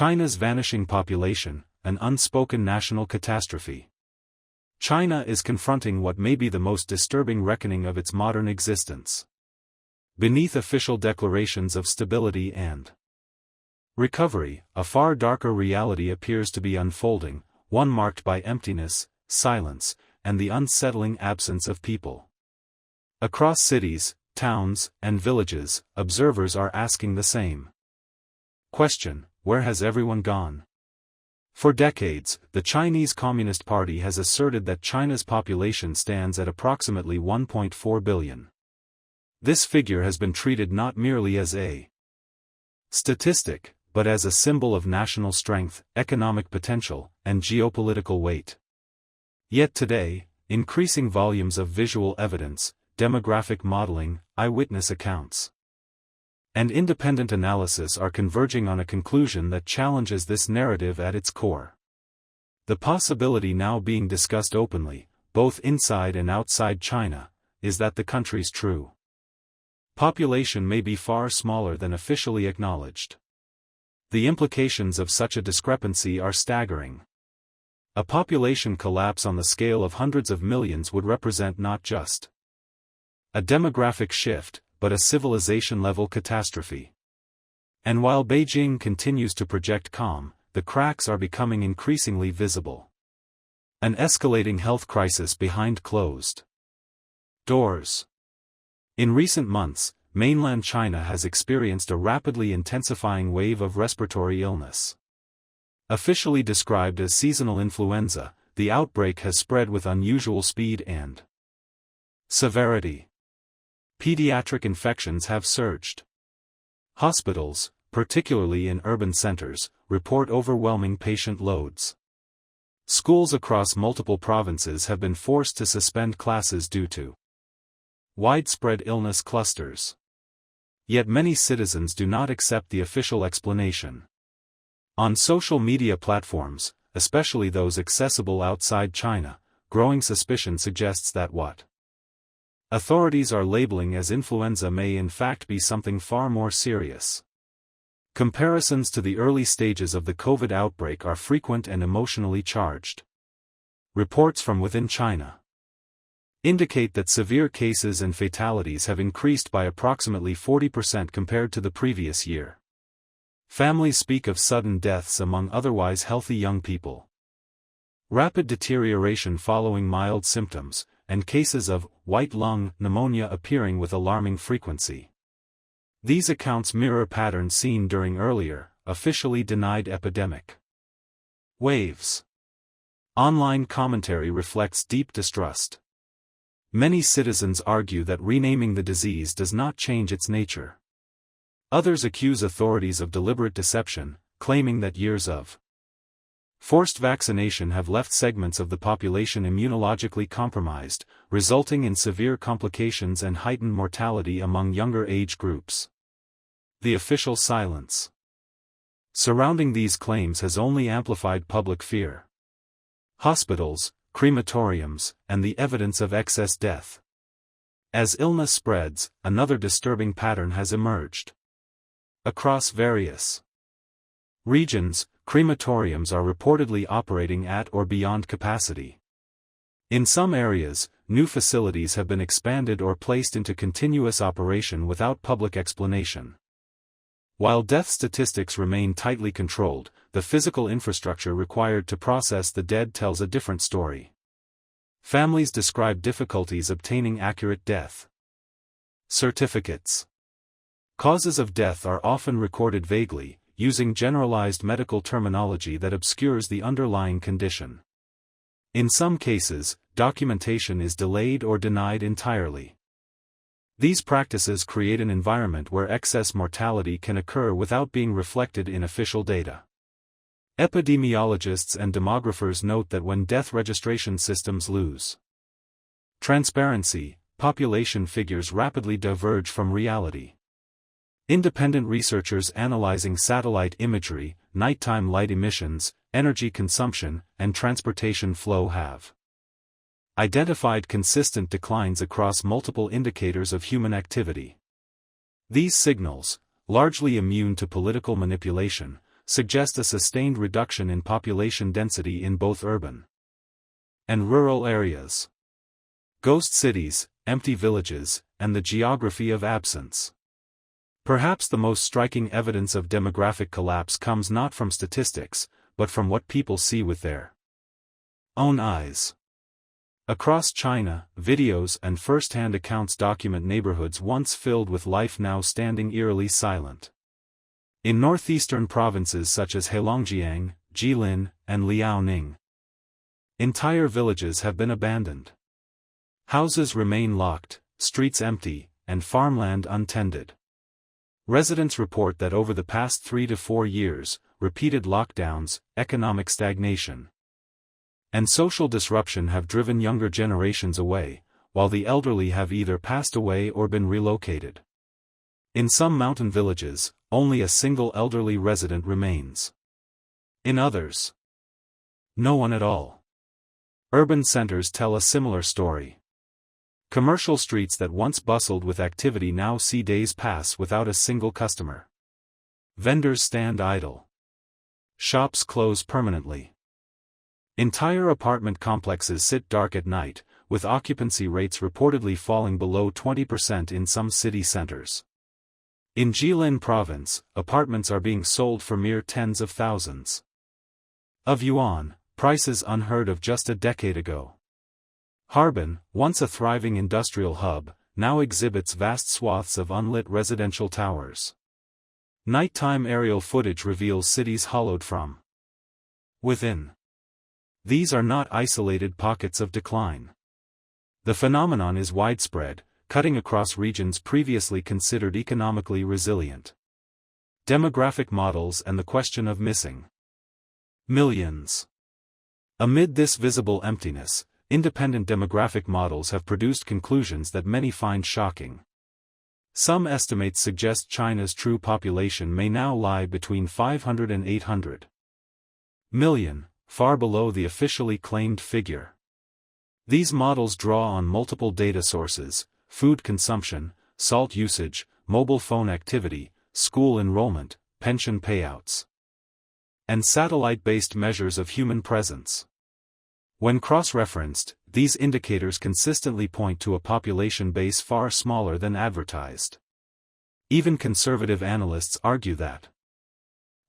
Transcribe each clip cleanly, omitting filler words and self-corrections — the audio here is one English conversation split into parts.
China's vanishing population, an unspoken national catastrophe. China is confronting what may be the most disturbing reckoning of its modern existence. Beneath official declarations of stability and recovery, a far darker reality appears to be unfolding, one marked by emptiness, silence, and the unsettling absence of people. Across cities, towns, and villages, observers are asking the same question: where has everyone gone? For decades, the Chinese Communist Party has asserted that China's population stands at approximately 1.4 billion. This figure has been treated not merely as a statistic, but as a symbol of national strength, economic potential, and geopolitical weight. Yet today, increasing volumes of visual evidence, demographic modeling, eyewitness accounts, and independent analysis are converging on a conclusion that challenges this narrative at its core. The possibility now being discussed openly, both inside and outside China, is that the country's true population may be far smaller than officially acknowledged. The implications of such a discrepancy are staggering. A population collapse on the scale of hundreds of millions would represent not just a demographic shift, but a civilization-level catastrophe. And while Beijing continues to project calm, the cracks are becoming increasingly visible. An escalating health crisis behind closed doors. In recent months, mainland China has experienced a rapidly intensifying wave of respiratory illness. Officially described as seasonal influenza, the outbreak has spread with unusual speed and severity. Pediatric infections have surged. Hospitals, particularly in urban centers, report overwhelming patient loads. Schools across multiple provinces have been forced to suspend classes due to widespread illness clusters. Yet many citizens do not accept the official explanation. On social media platforms, especially those accessible outside China, growing suspicion suggests that what authorities are labeling as influenza may in fact be something far more serious. Comparisons to the early stages of the COVID outbreak are frequent and emotionally charged. Reports from within China indicate that severe cases and fatalities have increased by approximately 40% compared to the previous year. Families speak of sudden deaths among otherwise healthy young people, rapid deterioration following mild symptoms, and cases of white lung pneumonia appearing with alarming frequency. These accounts mirror patterns seen during earlier, officially denied epidemic waves. Online commentary reflects deep distrust. Many citizens argue that renaming the disease does not change its nature. Others accuse authorities of deliberate deception, claiming that years of forced vaccination have left segments of the population immunologically compromised, resulting in severe complications and heightened mortality among younger age groups. The official silence surrounding these claims has only amplified public fear. Hospitals, crematoriums, and the evidence of excess death. As illness spreads, another disturbing pattern has emerged. Across various regions, crematoriums are reportedly operating at or beyond capacity. In some areas, new facilities have been expanded or placed into continuous operation without public explanation. While death statistics remain tightly controlled, the physical infrastructure required to process the dead tells a different story. Families describe difficulties obtaining accurate death certificates. Causes of death are often recorded vaguely, using generalized medical terminology that obscures the underlying condition. In some cases, documentation is delayed or denied entirely. These practices create an environment where excess mortality can occur without being reflected in official data. Epidemiologists and demographers note that when death registration systems lose transparency, population figures rapidly diverge from reality. Independent researchers analyzing satellite imagery, nighttime light emissions, energy consumption, and transportation flow have identified consistent declines across multiple indicators of human activity. These signals, largely immune to political manipulation, suggest a sustained reduction in population density in both urban and rural areas. Ghost cities, empty villages, and the geography of absence. Perhaps the most striking evidence of demographic collapse comes not from statistics, but from what people see with their own eyes. Across China, videos and first-hand accounts document neighborhoods once filled with life now standing eerily silent. In northeastern provinces such as Heilongjiang, Jilin, and Liaoning, entire villages have been abandoned. Houses remain locked, streets empty, and farmland untended. Residents report that over the past 3 to 4 years, repeated lockdowns, economic stagnation, and social disruption have driven younger generations away, while the elderly have either passed away or been relocated. In some mountain villages, only a single elderly resident remains. In others, no one at all. Urban centers tell a similar story. Commercial streets that once bustled with activity now see days pass without a single customer. Vendors stand idle. Shops close permanently. Entire apartment complexes sit dark at night, with occupancy rates reportedly falling below 20% in some city centers. In Jilin province, apartments are being sold for mere tens of thousands of yuan, prices unheard of just a decade ago. Harbin, once a thriving industrial hub, now exhibits vast swaths of unlit residential towers. Nighttime aerial footage reveals cities hollowed from within. These are not isolated pockets of decline. The phenomenon is widespread, cutting across regions previously considered economically resilient. Demographic models and the question of missing millions. Amid this visible emptiness, independent demographic models have produced conclusions that many find shocking. Some estimates suggest China's true population may now lie between 500 and 800 million, far below the officially claimed figure. These models draw on multiple data sources: food consumption, salt usage, mobile phone activity, school enrollment, pension payouts, and satellite-based measures of human presence. When cross-referenced, these indicators consistently point to a population base far smaller than advertised. Even conservative analysts argue that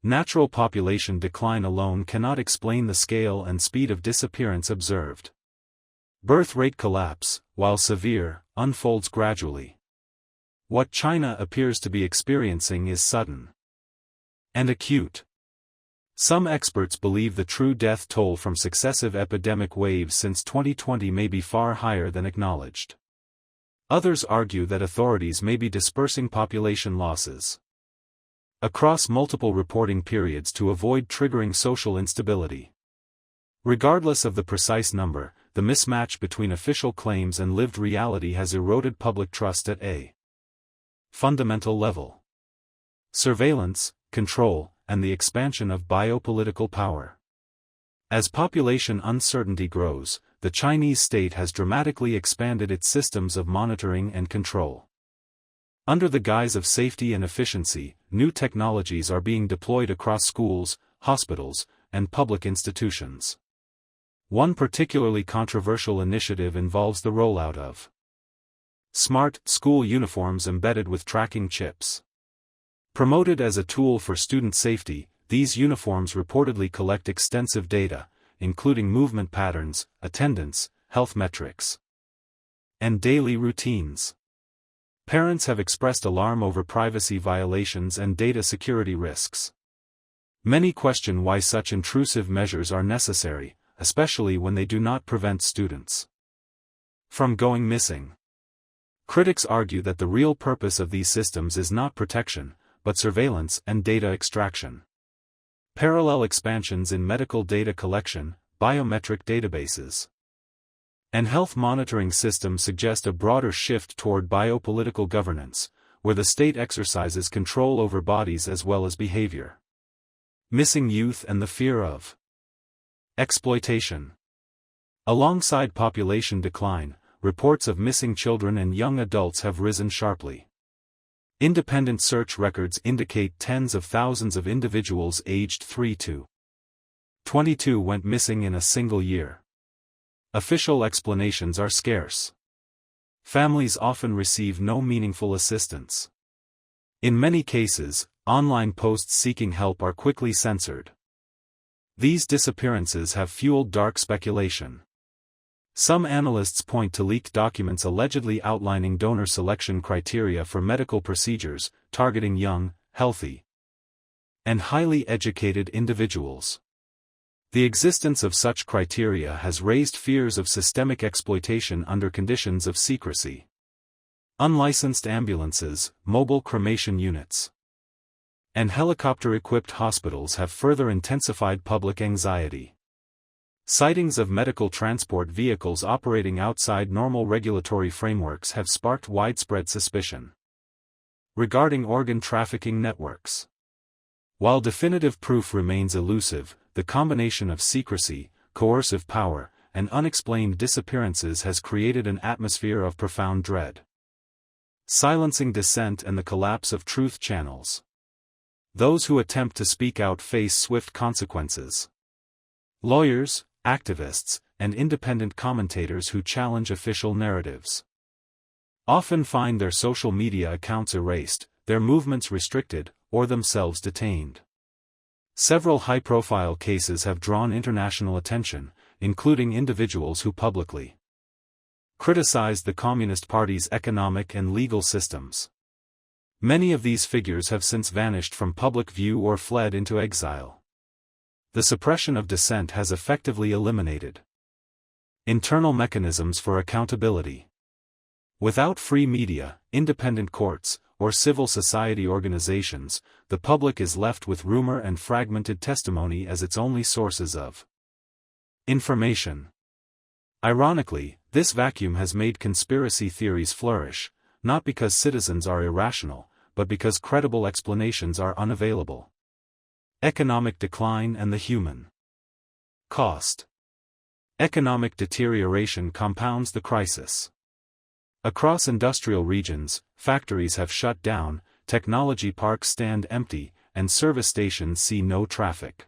natural population decline alone cannot explain the scale and speed of disappearance observed. Birth rate collapse, while severe, unfolds gradually. What China appears to be experiencing is sudden and acute. Some experts believe the true death toll from successive epidemic waves since 2020 may be far higher than acknowledged. Others argue that authorities may be dispersing population losses across multiple reporting periods to avoid triggering social instability. Regardless of the precise number, the mismatch between official claims and lived reality has eroded public trust at a fundamental level. Surveillance, control, and the expansion of biopolitical power. As population uncertainty grows, the Chinese state has dramatically expanded its systems of monitoring and control. Under the guise of safety and efficiency, new technologies are being deployed across schools, hospitals, and public institutions. One particularly controversial initiative involves the rollout of smart school uniforms embedded with tracking chips. Promoted as a tool for student safety, these uniforms reportedly collect extensive data, including movement patterns, attendance, health metrics, and daily routines. Parents have expressed alarm over privacy violations and data security risks. Many question why such intrusive measures are necessary, especially when they do not prevent students from going missing. Critics argue that the real purpose of these systems is not protection, but surveillance and data extraction. Parallel expansions in medical data collection, biometric databases, and health monitoring systems suggest a broader shift toward biopolitical governance, where the state exercises control over bodies as well as behavior. Missing youth and the fear of exploitation. Alongside population decline, reports of missing children and young adults have risen sharply. Independent search records indicate tens of thousands of individuals aged 3 to 22 went missing in a single year. Official explanations are scarce. Families often receive no meaningful assistance. In many cases, online posts seeking help are quickly censored. These disappearances have fueled dark speculation. Some analysts point to leaked documents allegedly outlining donor selection criteria for medical procedures, targeting young, healthy, and highly educated individuals. The existence of such criteria has raised fears of systemic exploitation under conditions of secrecy. Unlicensed ambulances, mobile cremation units, and helicopter-equipped hospitals have further intensified public anxiety. Sightings of medical transport vehicles operating outside normal regulatory frameworks have sparked widespread suspicion regarding organ trafficking networks. While definitive proof remains elusive, the combination of secrecy, coercive power, and unexplained disappearances has created an atmosphere of profound dread. Silencing dissent and the collapse of truth channels. Those who attempt to speak out face swift consequences. Lawyers, activists, and independent commentators who challenge official narratives often find their social media accounts erased, their movements restricted, or themselves detained. Several high-profile cases have drawn international attention, including individuals who publicly criticized the Communist Party's economic and legal systems. Many of these figures have since vanished from public view or fled into exile. The suppression of dissent has effectively eliminated internal mechanisms for accountability. Without free media, independent courts, or civil society organizations, the public is left with rumor and fragmented testimony as its only sources of information. Ironically, this vacuum has made conspiracy theories flourish, not because citizens are irrational, but because credible explanations are unavailable. Economic decline and the human cost. Economic deterioration compounds the crisis. Across industrial regions, factories have shut down, technology parks stand empty, and service stations see no traffic.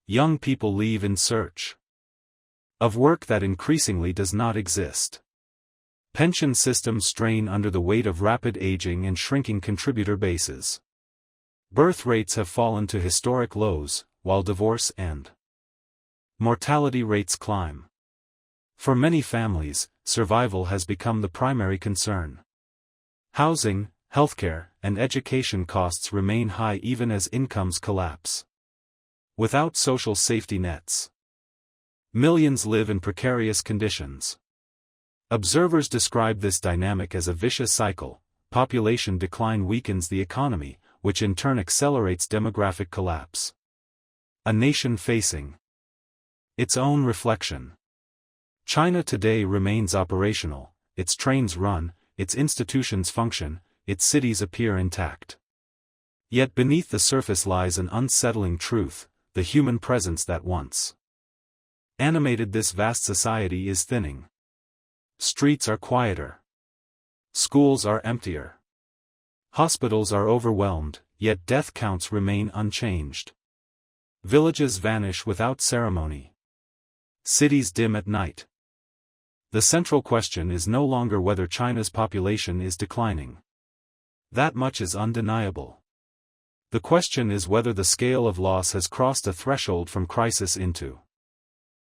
Young people leave in search of work that increasingly does not exist. Pension systems strain under the weight of rapid aging and shrinking contributor bases. Birth rates have fallen to historic lows, while divorce and mortality rates climb. For many families, survival has become the primary concern. Housing, healthcare, and education costs remain high even as incomes collapse. Without social safety nets, millions live in precarious conditions. Observers describe this dynamic as a vicious cycle. Population decline weakens the economy, which in turn accelerates demographic collapse. A nation facing its own reflection. China today remains operational, its trains run, its institutions function, its cities appear intact. Yet beneath the surface lies an unsettling truth: the human presence that once animated this vast society is thinning. Streets are quieter. Schools are emptier. Hospitals are overwhelmed, yet death counts remain unchanged. Villages vanish without ceremony. Cities dim at night. The central question is no longer whether China's population is declining. That much is undeniable. The question is whether the scale of loss has crossed a threshold from crisis into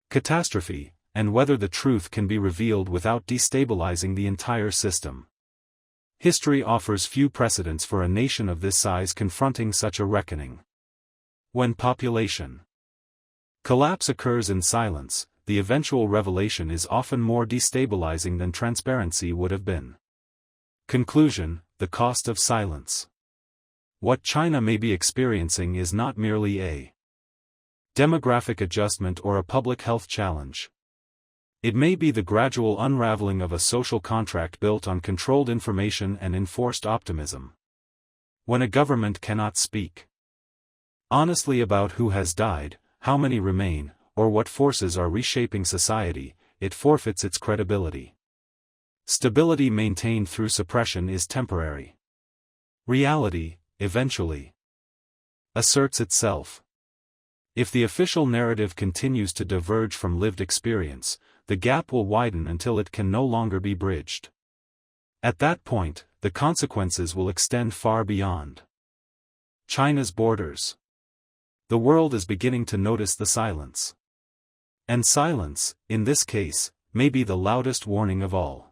catastrophe, and whether the truth can be revealed without destabilizing the entire system. History offers few precedents for a nation of this size confronting such a reckoning. When population collapse occurs in silence, the eventual revelation is often more destabilizing than transparency would have been. Conclusion: the cost of silence. What China may be experiencing is not merely a demographic adjustment or a public health challenge. It may be the gradual unraveling of a social contract built on controlled information and enforced optimism. When a government cannot speak honestly about who has died, how many remain, or what forces are reshaping society, it forfeits its credibility. Stability maintained through suppression is temporary. Reality, eventually, asserts itself. If the official narrative continues to diverge from lived experience, the gap will widen until it can no longer be bridged. At that point, the consequences will extend far beyond China's borders. The world is beginning to notice the silence. And silence, in this case, may be the loudest warning of all.